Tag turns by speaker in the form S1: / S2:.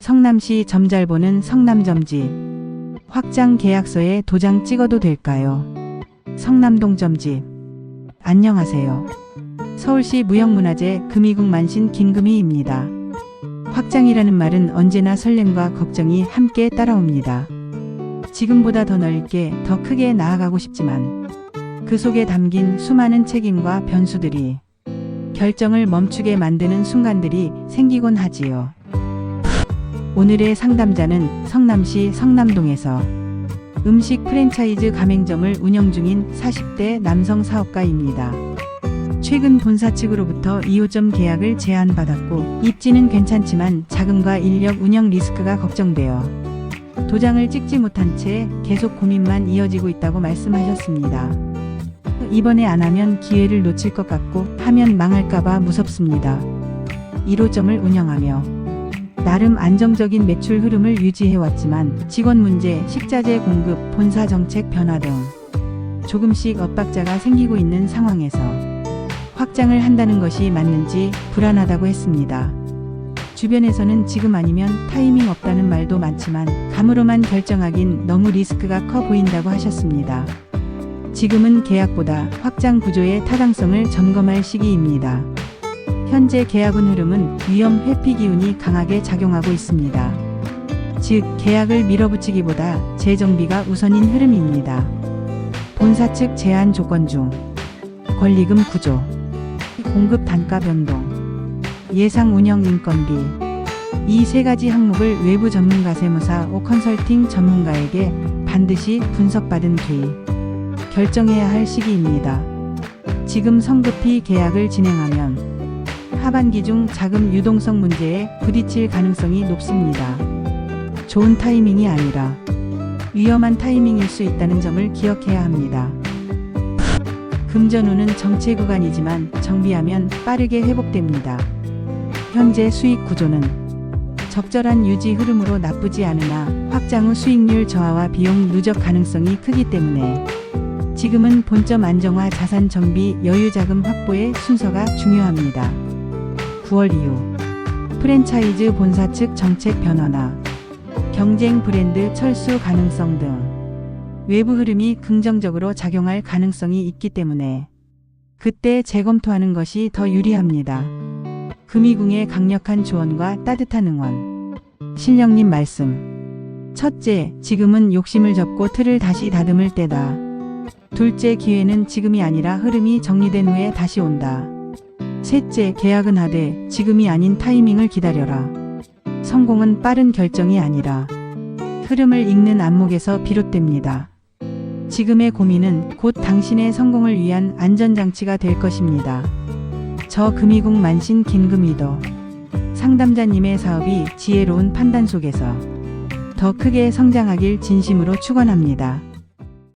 S1: 성남시 점 잘 보는 성남점집. 확장 계약서에 도장 찍어도 될까요? 성남동 점집. 안녕하세요. 서울시 무형문화재 금이국 만신 김금희입니다. 확장이라는 말은 언제나 설렘과 걱정이 함께 따라옵니다. 지금보다 더 넓게, 더 크게 나아가고 싶지만 그 속에 담긴 수많은 책임과 변수들이 결정을 멈추게 만드는 순간들이 생기곤 하지요. 오늘의 상담자는 성남시 성남동에서 음식 프랜차이즈 가맹점을 운영 중인 40대 남성 사업가입니다. 최근 본사 측으로부터 2호점 계약을 제안받았고 입지는 괜찮지만 자금과 인력 운영 리스크가 걱정되어 도장을 찍지 못한 채 계속 고민만 이어지고 있다고 말씀하셨습니다. 이번에 안 하면 기회를 놓칠 것 같고 하면 망할까봐 무섭습니다. 1호점을 운영하며 나름 안정적인 매출 흐름을 유지해왔지만 직원 문제, 식자재 공급, 본사 정책 변화 등 조금씩 엇박자가 생기고 있는 상황에서 확장을 한다는 것이 맞는지 불안하다고 했습니다. 주변에서는 지금 아니면 타이밍 없다는 말도 많지만 감으로만 결정하긴 너무 리스크가 커 보인다고 하셨습니다. 지금은 계약보다 확장 구조의 타당성을 점검할 시기입니다. 현재 계약운 흐름은 위험 회피 기운이 강하게 작용하고 있습니다. 즉, 계약을 밀어붙이기보다 재정비가 우선인 흐름입니다. 본사 측 제한 조건 중 권리금 구조, 공급 단가 변동, 예상 운영 인건비, 이 세 가지 항목을 외부 전문가 세무사 컨설팅 전문가에게 반드시 분석받은 뒤 결정해야 할 시기입니다. 지금 성급히 계약을 진행하면 하반기 중 자금 유동성 문제에 부딪힐 가능성이 높습니다. 좋은 타이밍이 아니라 위험한 타이밍일 수 있다는 점을 기억해야 합니다. 금전운은 정체 구간이지만 정비하면 빠르게 회복됩니다. 현재 수익 구조는 적절한 유지 흐름으로 나쁘지 않으나 확장 후 수익률 저하와 비용 누적 가능성이 크기 때문에 지금은 본점 안정화, 자산 정비, 여유 자금 확보의 순서가 중요합니다. 9월 이후 프랜차이즈 본사 측 정책 변화나 경쟁 브랜드 철수 가능성 등 외부 흐름이 긍정적으로 작용할 가능성이 있기 때문에 그때 재검토하는 것이 더 유리합니다. 금이궁의 강력한 조언과 따뜻한 응원. 신령님 말씀. 첫째, 지금은 욕심을 접고 틀을 다시 다듬을 때다. 둘째, 기회는 지금이 아니라 흐름이 정리된 후에 다시 온다. 셋째, 계약은 하되 지금이 아닌 타이밍을 기다려라. 성공은 빠른 결정이 아니라 흐름을 읽는 안목에서 비롯됩니다. 지금의 고민은 곧 당신의 성공을 위한 안전장치가 될 것입니다. 저 금이국 만신 김금희도 상담자님의 사업이 지혜로운 판단 속에서 더 크게 성장하길 진심으로 축원합니다.